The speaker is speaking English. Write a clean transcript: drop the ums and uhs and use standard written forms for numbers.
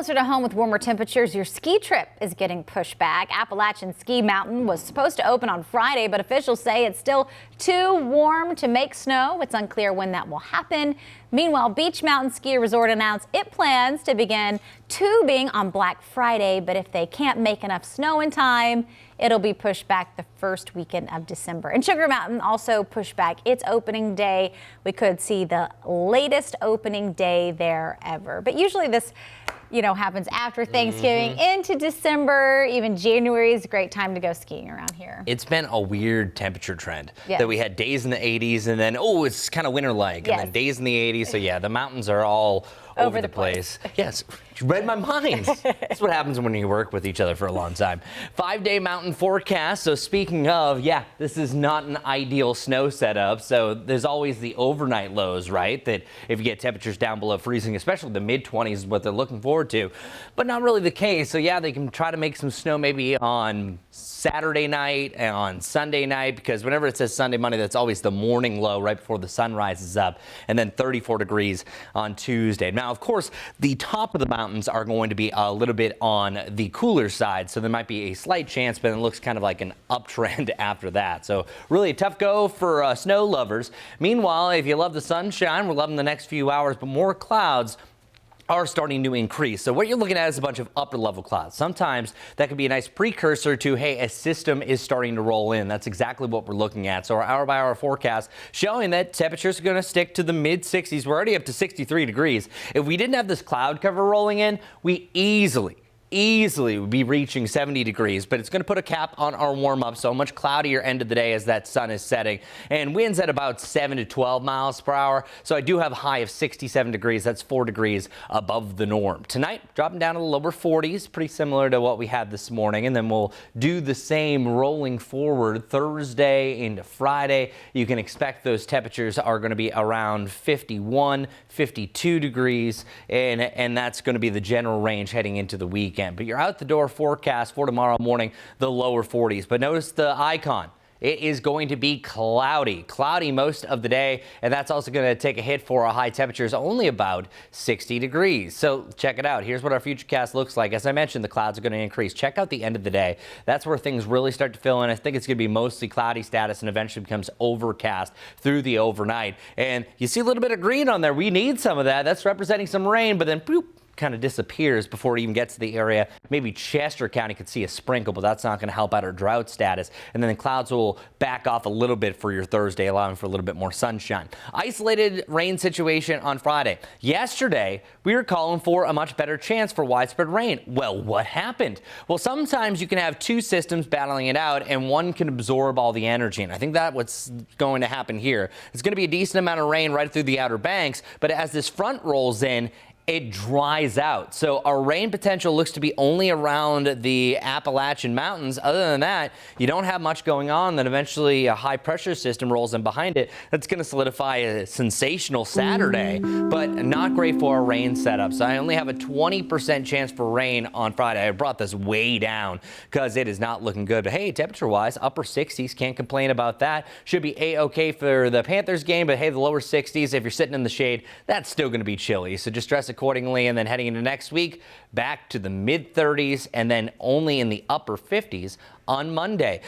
Closer to home with warmer temperatures, your ski trip is getting pushed back. Appalachian Ski Mountain was supposed to open on Friday, but officials say it's still too warm to make snow. It's unclear when that will happen. Meanwhile, Beach Mountain Ski Resort announced it plans to begin tubing on Black Friday, but if they can't make enough snow in time, it'll be pushed back the first weekend of December. And Sugar Mountain also pushed back its opening day. We could see the latest opening day there ever. But usually this happens after Thanksgiving into December. Even January is a great time to go skiing around here. It's been a weird temperature trend that we had days in the 80s and then, it's kind of winter-like, and then days in the 80s. So yeah, the mountains are all over the place. Yes, you read my mind. That's what happens when you work with each other for a long time. 5-day mountain forecast. So speaking of, this is not an ideal snow setup. So there's always the overnight lows, right? That if you get temperatures down below freezing, especially the mid-20s is what they're looking forward to, but not really the case. So yeah, they can try to make some snow maybe on Saturday night and on Sunday night, because whenever it says Sunday, Monday, that's always the morning low right before the sun rises up, and then 34 degrees on Tuesday. Now, of course, the top of the mountains are going to be a little bit on the cooler side, so there might be a slight chance, but it looks kind of like an uptrend after that. So really a tough go for snow lovers. Meanwhile, if you love the sunshine, we're loving the next few hours, but more clouds are starting to increase. So what you're looking at is a bunch of upper level clouds. Sometimes that could be a nice precursor to, hey, a system is starting to roll in. That's exactly what we're looking at. So our hour by hour forecast showing that temperatures are going to stick to the mid 60s. We're already up to 63 degrees. If we didn't have this cloud cover rolling in, we easily would be reaching 70 degrees, but it's going to put a cap on our warm up. So much cloudier end of the day as that sun is setting, and winds at about 7 to 12 miles per hour. So I do have a high of 67 degrees. That's 4 degrees above the norm. Tonight, dropping down to the lower 40s, pretty similar to what we had this morning. And then we'll do the same rolling forward Thursday into Friday. You can expect those temperatures are going to be around 51, 52 degrees, and that's going to be the general range heading into the weekend. But you're out the door forecast for tomorrow morning, the lower 40s. But notice the icon. It is going to be cloudy most of the day, and that's also going to take a hit for our high temperatures, only about 60 degrees. So check it out. Here's what our futurecast looks like. As I mentioned, the clouds are going to increase. Check out the end of the day. That's where things really start to fill in. I think it's going to be mostly cloudy status and eventually becomes overcast through the overnight. And you see a little bit of green on there. We need some of that. That's representing some rain, but then boop, kind of disappears before it even gets to the area. Maybe Chester County could see a sprinkle, but that's not going to help out our drought status. And then the clouds will back off a little bit for your Thursday, allowing for a little bit more sunshine. Isolated rain situation on Friday. Yesterday, we were calling for a much better chance for widespread rain. Well, what happened? Well, sometimes you can have two systems battling it out, and one can absorb all the energy. And I think that's what's going to happen here. It's going to be a decent amount of rain right through the Outer Banks, but as this front rolls in, it dries out. So our rain potential looks to be only around the Appalachian Mountains. Other than that, you don't have much going on. Then eventually a high pressure system rolls in behind it. That's going to solidify a sensational Saturday, but not great for a rain setup. So I only have a 20% chance for rain on Friday. I brought this way down because it is not looking good. But hey, temperature wise, upper 60s, can't complain about that. Should be A-okay for the Panthers game, but hey, the lower 60s, if you're sitting in the shade, that's still going to be chilly. So just dress accordingly. And then heading into next week, back to the mid 30s and then only in the upper 50s on Monday.